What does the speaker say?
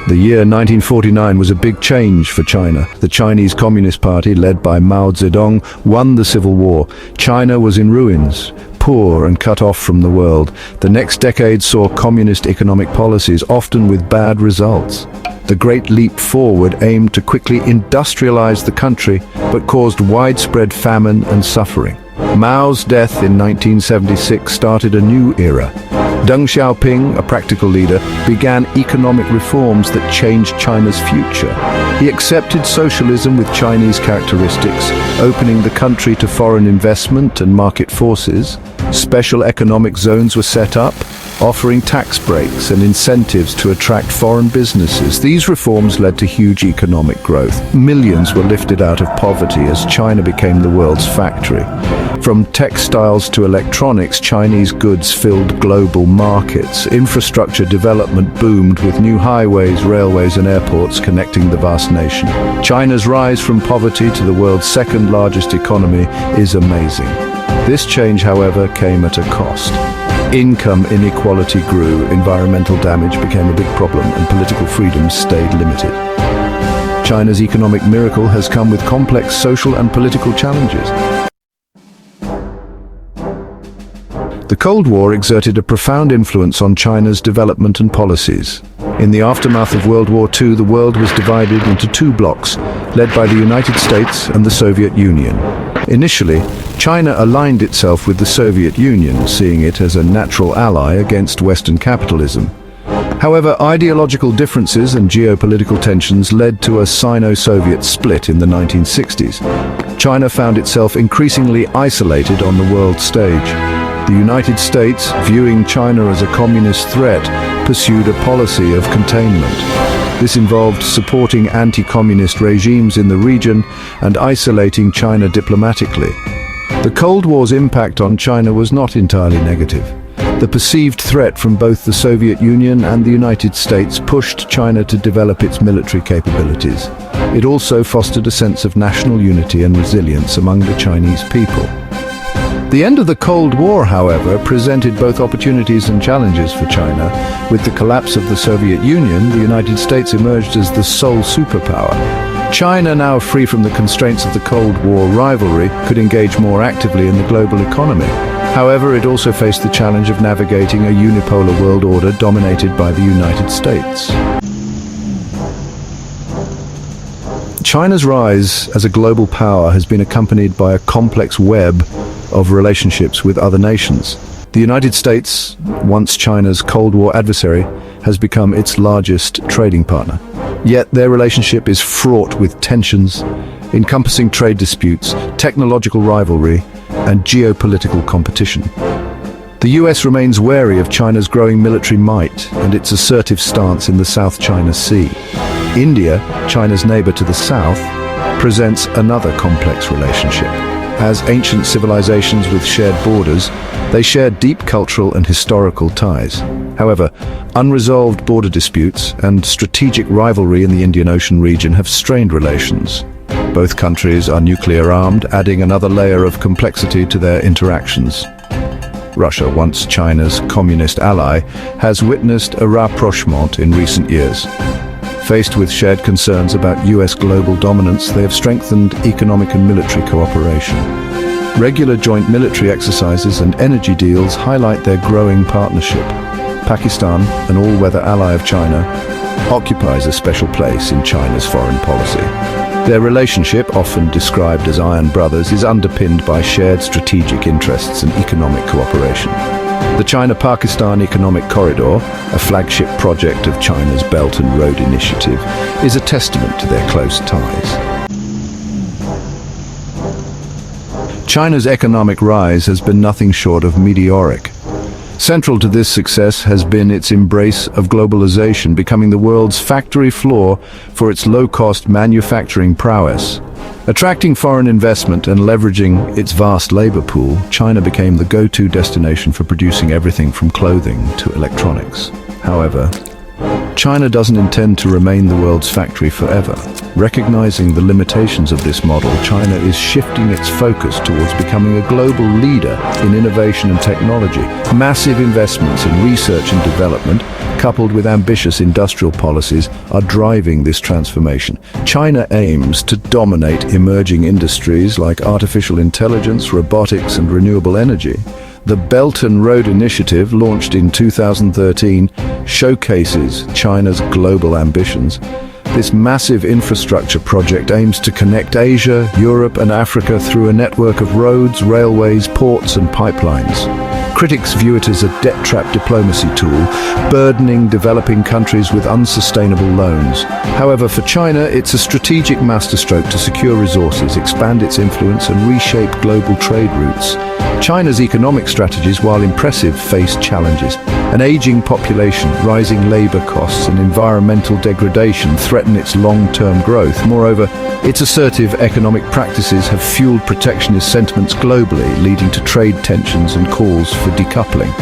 The year 1949 was a big change for China. The Chinese Communist Party, led by Mao Zedong, won the Civil War. China was in ruins, poor and cut off from the world. The next decade saw communist economic policies, often with bad results. The Great Leap Forward aimed to quickly industrialize the country, but caused widespread famine and suffering. Mao's death in 1976 started a new era. Deng Xiaoping, a practical leader, began economic reforms that changed China's future. He accepted socialism with Chinese characteristics, opening the country to foreign investment and market forces. Special economic zones were set up, offering tax breaks and incentives to attract foreign businesses. These reforms led to huge economic growth. Millions were lifted out of poverty as China became the world's factory. From textiles to electronics, Chinese goods filled global markets. Infrastructure development boomed with new highways, railways and airports connecting the vast nation. China's rise from poverty to the world's second largest economy is amazing. This change, however, came at a cost. Income inequality grew, environmental damage became a big problem, and political freedoms stayed limited. China's economic miracle has come with complex social and political challenges. The Cold War exerted a profound influence on China's development and policies. In the aftermath of World War II, the world was divided into two blocs, led by the United States and the Soviet Union. Initially, China aligned itself with the Soviet Union, seeing it as a natural ally against Western capitalism. However, ideological differences and geopolitical tensions led to a Sino-Soviet split in the 1960s. China found itself increasingly isolated on the world stage. The United States, viewing China as a communist threat, pursued a policy of containment. This involved supporting anti-communist regimes in the region and isolating China diplomatically. The Cold War's impact on China was not entirely negative. The perceived threat from both the Soviet Union and the United States pushed China to develop its military capabilities. It also fostered a sense of national unity and resilience among the Chinese people. The end of the Cold War, however, presented both opportunities and challenges for China. With the collapse of the Soviet Union, the United States emerged as the sole superpower. China, now free from the constraints of the Cold War rivalry, could engage more actively in the global economy. However, it also faced the challenge of navigating a unipolar world order dominated by the United States. China's rise as a global power has been accompanied by a complex web of relationships with other nations. The United States, once China's Cold War adversary, has become its largest trading partner. Yet their relationship is fraught with tensions, encompassing trade disputes, technological rivalry, and geopolitical competition. The US remains wary of China's growing military might and its assertive stance in the South China Sea. India, China's neighbor to the south, presents another complex relationship. As ancient civilizations with shared borders, they share deep cultural and historical ties. However, unresolved border disputes and strategic rivalry in the Indian Ocean region have strained relations. Both countries are nuclear-armed, adding another layer of complexity to their interactions. Russia, once China's communist ally, has witnessed a rapprochement in recent years. Faced with shared concerns about US global dominance, they have strengthened economic and military cooperation. Regular joint military exercises and energy deals highlight their growing partnership. Pakistan, an all-weather ally of China, occupies a special place in China's foreign policy. Their relationship, often described as iron brothers, is underpinned by shared strategic interests and economic cooperation. The China-Pakistan Economic Corridor, a flagship project of China's Belt and Road Initiative, is a testament to their close ties. China's economic rise has been nothing short of meteoric. Central to this success has been its embrace of globalization, becoming the world's factory floor for its low-cost manufacturing prowess. Attracting foreign investment and leveraging its vast labor pool, China became the go-to destination for producing everything from clothing to electronics. However, China doesn't intend to remain the world's factory forever. Recognizing the limitations of this model, China is shifting its focus towards becoming a global leader in innovation and technology. Massive investments in research and development, coupled with ambitious industrial policies, are driving this transformation. China aims to dominate emerging industries like artificial intelligence, robotics, and renewable energy. The Belt and Road Initiative, launched in 2013, showcases China's global ambitions. This massive infrastructure project aims to connect Asia, Europe, and Africa through a network of roads, railways, ports, and pipelines. Critics view it as a debt-trap diplomacy tool, burdening developing countries with unsustainable loans. However, for China, it's a strategic masterstroke to secure resources, expand its influence, and reshape global trade routes. China's economic strategies, while impressive, face challenges. An aging population, rising labor costs, and environmental degradation threaten its long-term growth. Moreover, its assertive economic practices have fueled protectionist sentiments globally, leading to trade tensions and calls for decoupling.